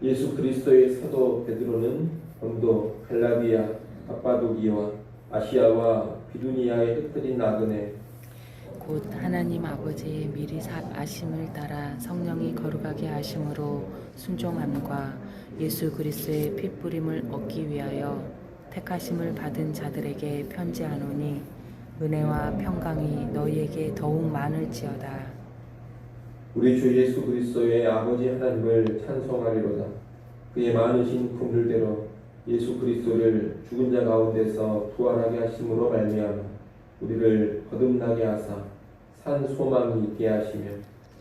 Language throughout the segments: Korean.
예수 그리스도의 사도 베드로는 본도, 갈라디아, 갑바도기와 아시아와 비두니아에 흩어진 나그네 곧 하나님 아버지의 미리 아심을 따라 성령이 거룩하게 하심으로 순종함과 예수 그리스도의 핏부림을 얻기 위하여 택하심을 받은 자들에게 편지하노니 은혜와 평강이 너희에게 더욱 많을지어다. 우리 주 예수 그리스도의 아버지 하나님을 찬송하리로다. 그의 많으신 긍휼대로 예수 그리스도를 죽은 자 가운데서 부활하게 하심으로 말미암아 우리를 거듭나게 하사 산 소망이 있게 하시며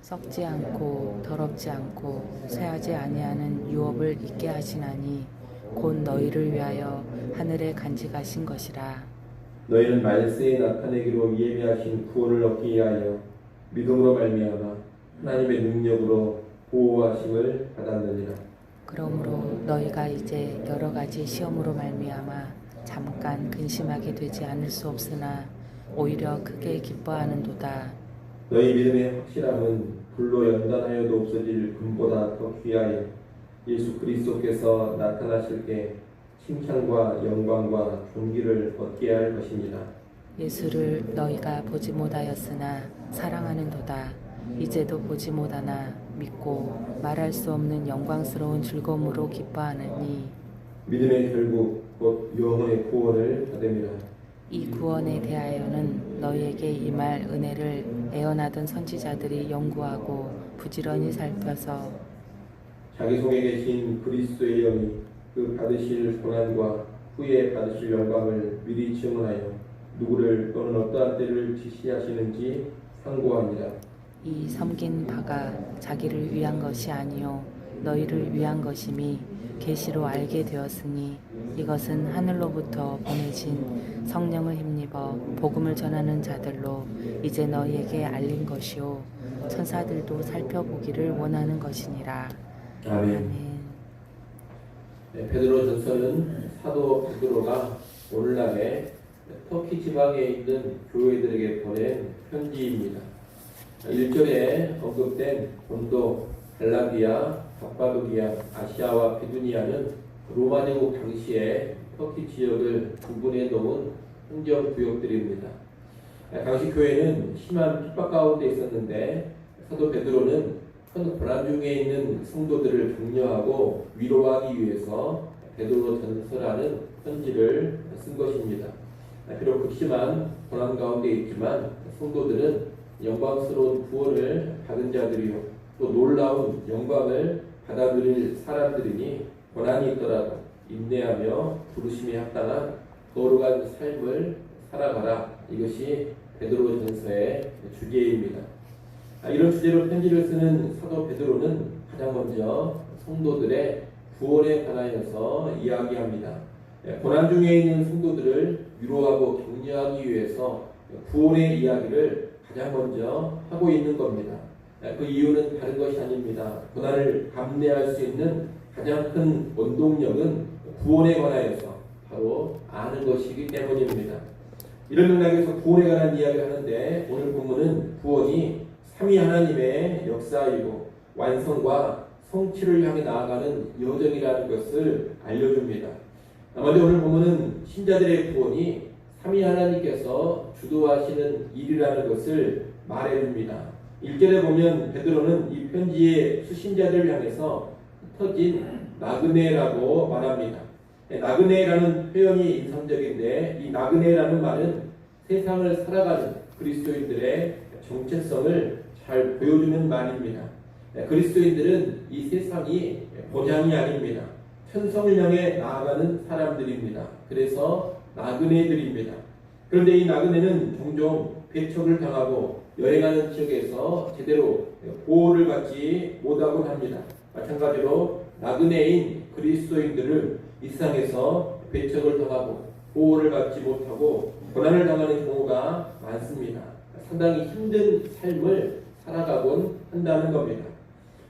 썩지 않고 더럽지 않고 쇠하지 아니하는 유업을 있게 하시나니 곧 너희를 위하여 하늘에 간직하신 것이라. 너희는 말세에 나타내기로 예비하신 구원을 얻기 위하여 믿음으로 말미암아 하나님의 능력으로 보호하심을 받았느니라. 그러므로 너희가 이제 여러 가지 시험으로 말미암아 잠깐 근심하게 되지 않을 수 없으나 오히려 크게 기뻐하는도다. 너희 믿음의 확실함은 불로 연단하여도 없어질 금보다 더 귀하여 예수 그리스도께서 나타나실 때 칭찬과 영광과 존귀를 얻게 할 것입니다. 예수를 너희가 보지 못하였으나 사랑하는도다. 이제도 보지 못하나 믿고 말할 수 없는 영광스러운 즐거움으로 기뻐하느니 믿음의 결국 곧 영혼의 구원을 받음이라. 이 구원에 대하여는 너희에게 임할 은혜를 애원하던 선지자들이 연구하고 부지런히 살펴서 자기 속에 계신 그리스도의 영이 그 받으실 고난과 후에 받으실 영광을 미리 증언하여 누구를 또는 어떠한 때를 지시하시는지 상고합니다. 이 섬긴 바가 자기를 위한 것이 아니요 너희를 위한 것임이 계시로 알게 되었으니 이것은 하늘로부터 보내진 성령을 힘입어 복음을 전하는 자들로 이제 너희에게 알린 것이요 천사들도 살펴보기를 원하는 것이니라. 아멘. 베드로전서는 사도 베드로가 오늘날에 터키 지방에 있는 교회들에게 보낸 편지입니다. 1절에 언급된 본도, 갈라디아, 갑바도기아, 아시아와 비두니아는 로마 제국 당시에 터키 지역을 구분해 놓은 행정구역들입니다. 당시 교회는 심한 핍박 가운데 있었는데 사도 베드로는 큰 고난 중에 있는 성도들을 격려하고 위로하기 위해서 베드로 전서라는 편지를 쓴 것입니다. 비록 극심한 고난 가운데 있지만 성도들은 영광스러운 구원을 받은 자들이요 또 놀라운 영광을 받아들일 사람들이니 고난이 있더라도 인내하며 부르심에 합당한 거룩한 삶을 살아가라. 이것이 베드로전서의 주제입니다. 이런 주제로 편지를 쓰는 사도 베드로는 가장 먼저 성도들의 구원에 관하여서 이야기합니다. 고난 중에 있는 성도들을 위로하고 격려하기 위해서 구원의 이야기를 가장 먼저 하고 있는 겁니다. 그 이유는 다른 것이 아닙니다. 고난을 감내할 수 있는 가장 큰 원동력은 구원에 관하여서 바로 아는 것이기 때문입니다. 이런 맥락에서 구원에 관한 이야기를 하는데 오늘 본문은 구원이 삼위 하나님의 역사이고 완성과 성취를 향해 나아가는 여정이라는 것을 알려줍니다. 먼저 오늘 본문은 신자들의 구원이 삼위 하나님께서 주도하시는 일이라는 것을 말해줍니다. 1절에 보면 베드로는 이 편지의 수신자들을 향해서 흩어진 나그네라고 말합니다. 나그네라는 표현이 인상적인데 이 나그네라는 말은 세상을 살아가는 그리스도인들의 정체성을 잘 보여주는 말입니다. 그리스도인들은 이 세상이 고장이 아닙니다. 천성을 향해 나아가는 사람들입니다. 그래서 나그네들입니다. 그런데 이 나그네는 종종 배척을 당하고 여행하는 지역에서 제대로 보호를 받지 못하곤 합니다. 마찬가지로 나그네인 그리스도인들을 이 세상에서 배척을 당하고 보호를 받지 못하고 고난을 당하는 경우가 많습니다. 상당히 힘든 삶을 살아가곤 한다는 겁니다.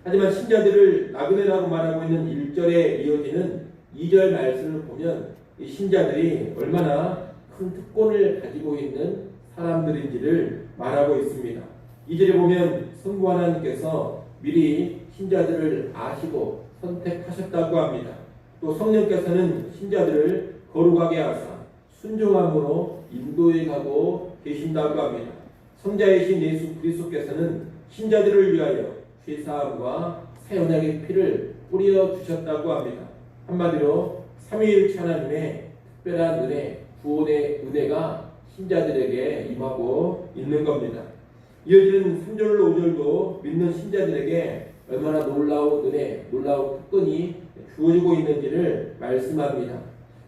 하지만 신자들을 나그네라고 말하고 있는 1절에 이어지는 2절 말씀을 보면 이 신자들이 얼마나 큰 특권을 가지고 있는 사람들인지를 말하고 있습니다. 2절에 보면 성부 하나님께서 미리 신자들을 아시고 선택하셨다고 합니다. 또 성령께서는 신자들을 거룩하게 하사 순종함으로 인도해 가고 계신다고 합니다. 성자이신 예수 그리스도께서는 신자들을 위하여 죄사함과 새 언약의 피를 뿌려 주셨다고 합니다. 한마디로 삼위일체 하나님의 특별한 은혜, 구원의 은혜가 신자들에게 임하고 있는 겁니다. 이어지는 3절로 5절도 믿는 신자들에게 얼마나 놀라운 은혜, 놀라운 특권이 주어지고 있는지를 말씀합니다.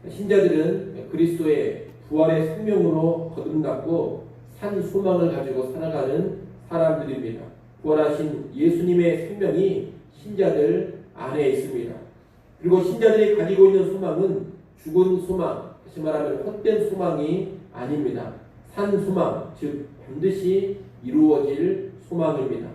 신자들은 그리스도의 부활의 생명으로 거듭났고 산 소망을 가지고 살아가는 사람들입니다. 부활하신 예수님의 생명이 신자들 안에 있습니다. 그리고 신자들이 가지고 있는 소망은 죽은 소망, 다시 말하면 헛된 소망이 아닙니다. 산 소망, 즉 반드시 이루어질 소망입니다.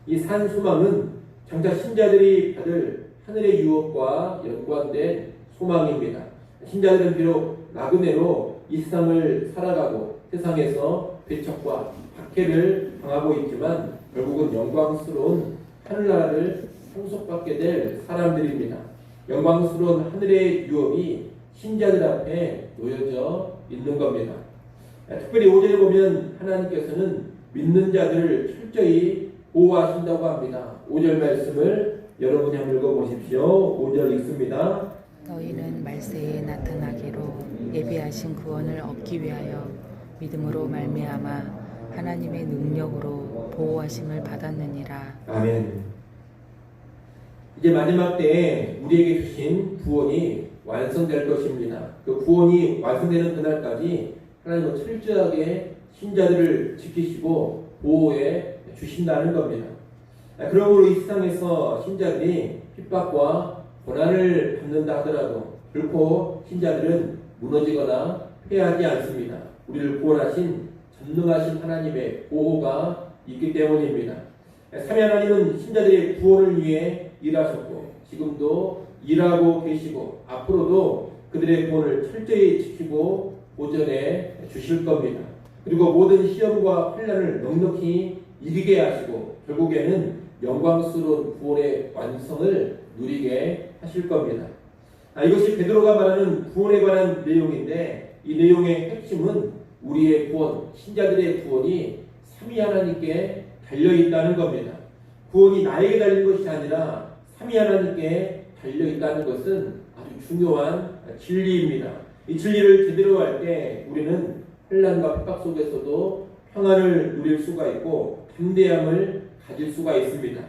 이 산 소망은 장차 신자들이 받을 하늘의 유업과 연관된 소망입니다. 신자들은 비록 나그네로 이 세상을 살아가고 세상에서 배척과 박해를 당하고 있지만 결국은 영광스러운 하늘나라를 상속받게 될 사람들입니다. 영광스러운 하늘의 유업이 신자들 앞에 놓여져 있는 겁니다. 특별히 5절에 보면 하나님께서는 믿는 자들을 철저히 보호하신다고 합니다. 5절 말씀을 여러분이 한번 읽어보십시오. 5절 읽습니다. 너희는 말세에 나타나기로 예비하신 구원을 얻기 위하여 믿음으로 말미암아 하나님의 능력으로 보호하심을 받았느니라. 아멘. 이제 마지막 때에 우리에게 주신 구원이 완성될 것입니다. 그 구원이 완성되는 그날까지 하나님은 철저하게 신자들을 지키시고 보호해 주신다는 겁니다. 그러므로 이 세상에서 신자들이 핍박과 고난을 받는다 하더라도 결코 신자들은 무너지거나 패하지 않습니다. 우리를 구원하신 전능하신 하나님의 보호가 있기 때문입니다. 삼위 하나님은 신자들의 구원을 위해 일하셨고 지금도 일하고 계시고 앞으로도 그들의 구원을 철저히 지키고 보전해 주실 겁니다. 그리고 모든 시험과 환난을 넉넉히 이기게 하시고 결국에는 영광스러운 구원의 완성을 누리게 하실 겁니다. 이것이 베드로가 말하는 구원에 관한 내용인데 이 내용의 핵심은 우리의 구원, 신자들의 구원이 삼위 하나님께 달려있다는 겁니다. 구원이 나에게 달린 것이 아니라 삼위 하나님께 달려있다는 것은 아주 중요한 진리입니다. 이 진리를 제대로 할 때 우리는 환난과 핍박 속에서도 평안을 누릴 수가 있고 담대함을 가질 수가 있습니다.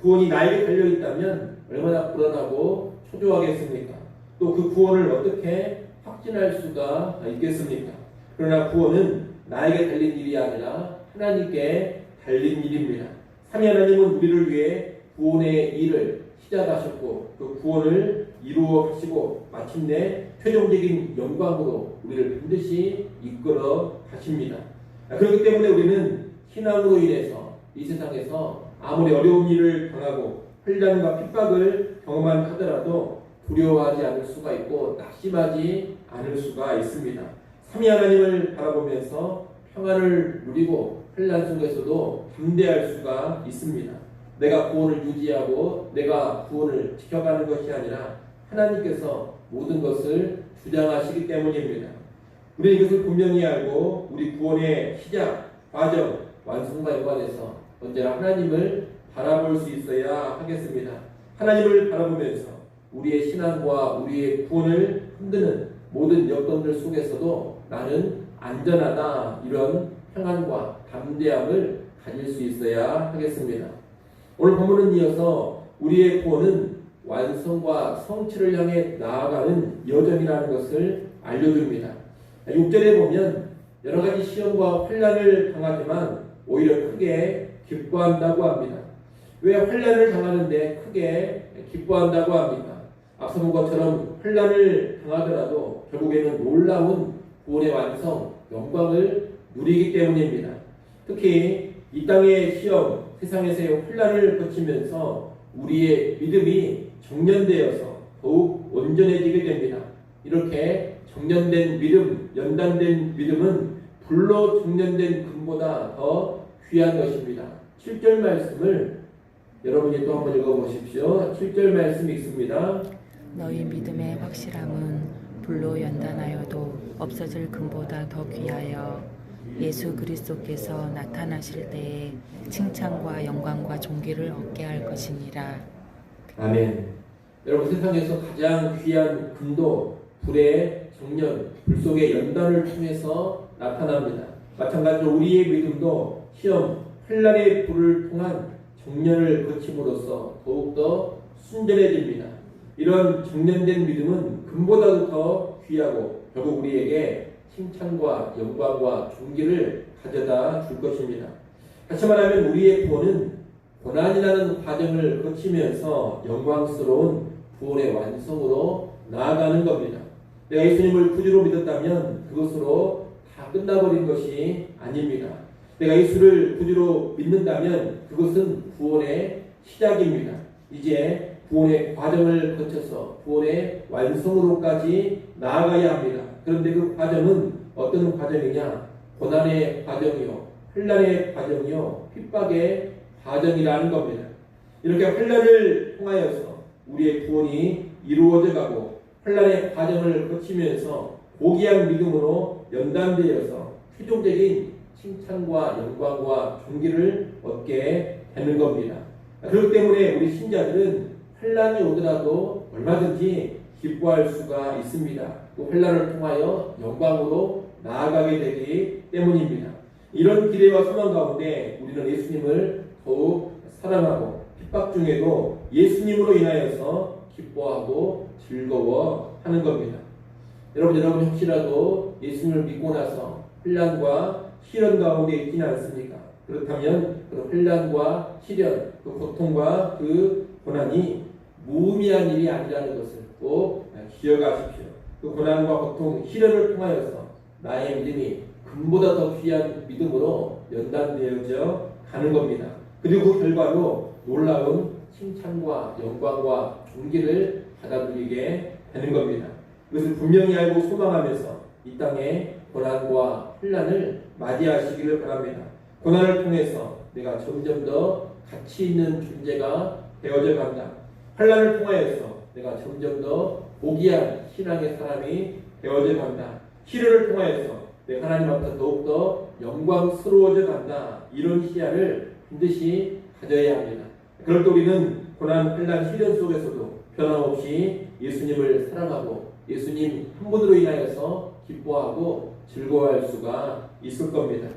구원이 나에게 달려있다면 얼마나 불안하고 초조하겠습니까? 또 그 구원을 어떻게 확진할 수가 있겠습니까? 그러나 구원은 나에게 달린 일이 아니라 하나님께 달린 일입니다. 삼위 하나님은 우리를 위해 구원의 일을 시작하셨고 그 구원을 이루어 가시고 마침내 최종적인 영광으로 우리를 반드시 이끌어 가십니다. 그렇기 때문에 우리는 신앙으로 인해서 이 세상에서 아무리 어려운 일을 당하고 환난과 핍박을 경험한 하더라도 두려워하지 않을 수가 있고 낙심하지 않을 수가 있습니다. 삼위 하나님을 바라보면서 평안을 누리고 환난 속에서도 담대할 수가 있습니다. 내가 구원을 유지하고 내가 구원을 지켜가는 것이 아니라 하나님께서 모든 것을 주장하시기 때문입니다. 우리는 이것을 분명히 알고 우리 구원의 시작, 과정, 완성과 연관해서 언제나 하나님을 바라볼 수 있어야 하겠습니다. 하나님을 바라보면서 우리의 신앙과 우리의 구원을 흔드는 모든 여건들 속에서도 나는 안전하다 이런 평안과 담대함을 가질 수 있어야 하겠습니다. 오늘 본문은 이어서 우리의 구원은 완성과 성취를 향해 나아가는 여정이라는 것을 알려줍니다. 6절에 보면 여러 가지 시험과 환난을 당하지만 오히려 크게 기뻐한다고 합니다. 왜 환난을 당하는데 크게 기뻐한다고 합니까? 앞서 본 것처럼 환난을 당하더라도 결국에는 놀라운 구원의 완성, 영광을 누리기 때문입니다. 특히 이 땅의 시험, 세상에서의 환난을 거치면서 우리의 믿음이 정련되어서 더욱 온전해지게 됩니다. 이렇게 정련된 믿음, 연단된 믿음은 불로 정련된 금보다 더 귀한 것입니다. 7절 말씀을 여러분이 또 한번 읽어보십시오. 7절 말씀 읽습니다. 너희 믿음의 확실함은 불로 연단하여도 없어질 금보다 더 귀하여 예수 그리스도께서 나타나실 때에 칭찬과 영광과 존귀를 얻게 할 것이니라. 아멘. 여러분, 세상에서 가장 귀한 금도 불의 정년, 불 속의 연단을 통해서 나타납니다. 마찬가지로 우리의 믿음도 시험, 환난의 불을 통한 정년을 거침으로써 더욱더 순전해집니다. 이런 정년된 믿음은 금보다도 더 귀하고 결국 우리에게 칭찬과 영광과 존귀를 가져다 줄 것입니다. 다시 말하면 우리의 구원은 고난이라는 과정을 거치면서 영광스러운 구원의 완성으로 나아가는 겁니다. 내가 예수님을 구주로 믿었다면 그것으로 다 끝나버린 것이 아닙니다. 내가 예수를 구주로 믿는다면 그것은 구원의 시작입니다. 이제 구원의 과정을 거쳐서 구원의 완성으로까지 나아가야 합니다. 그런데 그 과정은 어떤 과정이냐? 고난의 과정이요, 환난의 과정이요, 핍박의 과정이라는 겁니다. 이렇게 환난을 통하여서 우리의 구원이 이루어져 가고 환난의 과정을 거치면서 고귀한 믿음으로 연단되어서 최종적인 칭찬과 영광과 존귀를 얻게 되는 겁니다. 그렇기 때문에 우리 신자들은 환난이 오더라도 얼마든지 기뻐할 수가 있습니다. 그 환난을 통하여 영광으로 나아가게 되기 때문입니다. 이런 기대와 소망 가운데 우리는 예수님을 더욱 사랑하고 핍박 중에도 예수님으로 인하여서 기뻐하고 즐거워하는 겁니다. 여러분 혹시라도 예수님을 믿고 나서 환난과 시련 가운데 있지는 않습니까? 그렇다면 그 환난과 시련, 그 고통과 그 고난이 무의미한 일이 아니라는 것을 꼭 기억하십시오. 그 고난과 고통, 시련을 통하여서 나의 믿음이 금보다 더 귀한 믿음으로 연단되어져 가는 겁니다. 그리고 그 결과로 놀라운 칭찬과 영광과 존귀를 받아들이게 되는 겁니다. 이것을 분명히 알고 소망하면서 이 땅에 고난과 환난을 맞이하시기를 바랍니다. 고난을 통해서 내가 점점 더 가치 있는 존재가 되어져 간다. 환난을 통하여서 내가 점점 더 고귀한 신앙의 사람이 되어져 간다. 시련을 통하여서 내가 하나님 앞에 더욱더 영광스러워져 간다. 이런 시야를 반드시 가져야 합니다. 그럴 때 우리는 고난, 환난, 시련 속에서도 변함없이 예수님을 사랑하고 예수님 한 분으로 인하여서 기뻐하고 즐거워할 수가 있을 겁니다.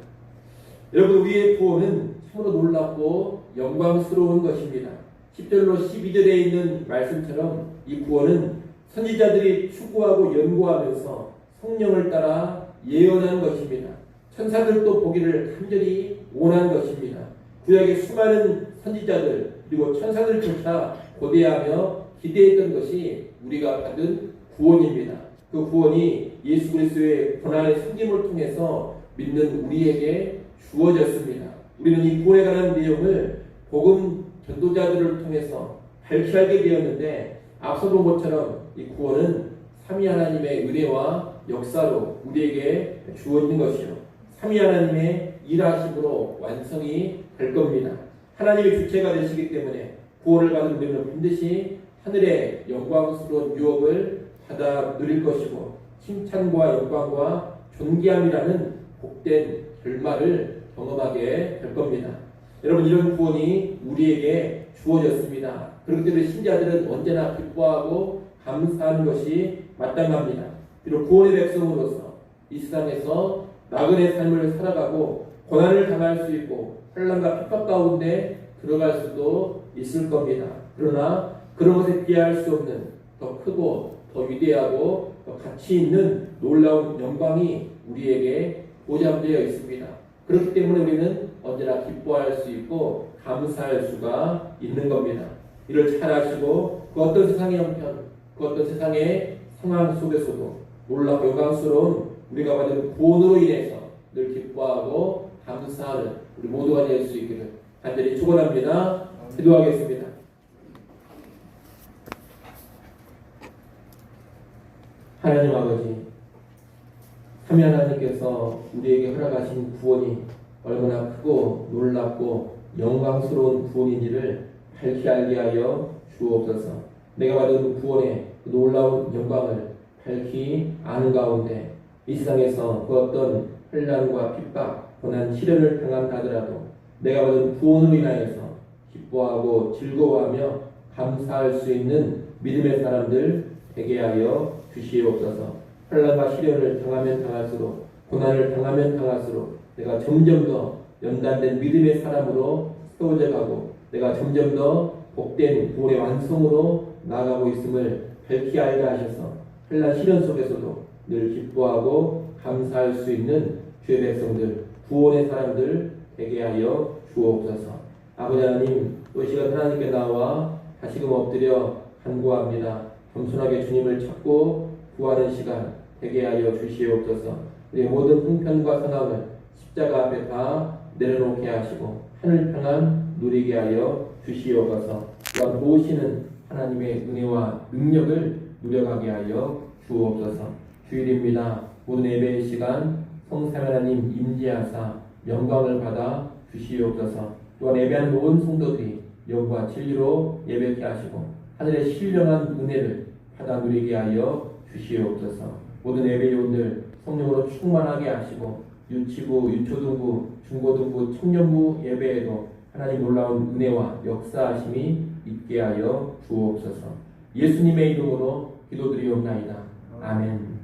여러분, 우리의 구원은 참으로 놀랍고 영광스러운 것입니다. 10절로 12절에 있는 말씀처럼 이 구원은 선지자들이 추구하고 연구하면서 성령을 따라 예언한 것입니다. 천사들도 보기를 간절히 원한 것입니다. 구약의 수많은 선지자들 그리고 천사들조차 고대하며 기대했던 것이 우리가 받은 구원입니다. 그 구원이 예수 그리스도의 고난의 섬김을 통해서 믿는 우리에게 주어졌습니다. 우리는 이 구원에 관한 내용을 복음 전도자들을 통해서 밝히 알게 되었는데 앞서 본 것처럼 이 구원은 삼위 하나님의 은혜와 역사로 우리에게 주어진 것이요, 삼위 하나님의 일하심으로 완성이 될 겁니다. 하나님의 주체가 되시기 때문에 구원을 받은 우리는 반드시 하늘의 영광스러운 유업을 받아 누릴 것이고 칭찬과 영광과 존귀함이라는 복된 결말을 경험하게 될 겁니다. 여러분, 이런 구원이 우리에게 주어졌습니다. 그렇기 때문에 신자들은 언제나 기뻐하고 감사하는 것이 마땅합니다. 비록 구원의 백성으로서 이 세상에서 나그네 삶을 살아가고 고난을 당할 수 있고 환난과 핍박 가운데 들어갈 수도 있을 겁니다. 그러나 그런 것에 비할 수 없는 더 크고 더 위대하고 더 가치 있는 놀라운 영광이 우리에게 보장되어 있습니다. 그렇기 때문에 우리는 언제나 기뻐할 수 있고 감사할 수가 있는 겁니다. 이를 잘 아시고 그 어떤 세상의 형편, 그 어떤 세상의 상황 속에서도 놀랍고 영광스러운 우리가 받은 구원으로 인해서 늘 기뻐하고 감사하는 우리 모두가 될 수 있기를 간절히 축원합니다. 기도하겠습니다. 하나님 아버지, 삼위 하나님께서 우리에게 허락하신 구원이 얼마나 크고 놀랍고 영광스러운 구원인지를 밝히 알게 하여 주옵소서. 내가 받은 구원의 그 놀라운 영광을 밝히 아는 가운데 이 세상에서 그 어떤 환난과 핍박, 고난, 시련을 당한다 하더라도 내가 받은 구원으로 인하여서 기뻐하고 즐거워하며 감사할 수 있는 믿음의 사람들 되게 하여 주시옵소서. 환난과 시련을 당하면 당할수록, 고난을 당하면 당할수록 내가 점점 더 연단된 믿음의 사람으로 세워져 가고 내가 점점 더 복된 구원의 완성으로 나아가고 있음을 밝히 알게 하셔서 환난 시련 속에서도 늘 기뻐하고 감사할 수 있는 주의 백성들, 구원의 사람들 되게 하여 주옵소서. 아버지 하나님, 또 이 시간 하나님께 나와 다시금 엎드려 간구합니다. 겸손하게 주님을 찾고 구하는 시간 되게 하여 주시옵소서. 우리의 모든 형편과 상황을 십자가 앞에 다 내려놓게 하시고 하늘 평안 누리게 하여 주시옵소서. 또한 보시는 하나님의 은혜와 능력을 누려가게 하여 주옵소서. 주일입니다. 모든 예배의 시간 성삼 하나님 임재하사 영광을 받아 주시옵소서. 또한 예배한 모든 성도들이 영과 진리로 예배케 하시고 하늘의 신령한 은혜를 받아 누리게 하여 주시옵소서. 모든 예배요원들 성령으로 충만하게 하시고 유치부, 유초등부, 중고등부, 청년부 예배에도 하나님 놀라운 은혜와 역사하심이 있게 하여 주옵소서. 예수님의 이름으로 기도드리옵나이다. 아멘.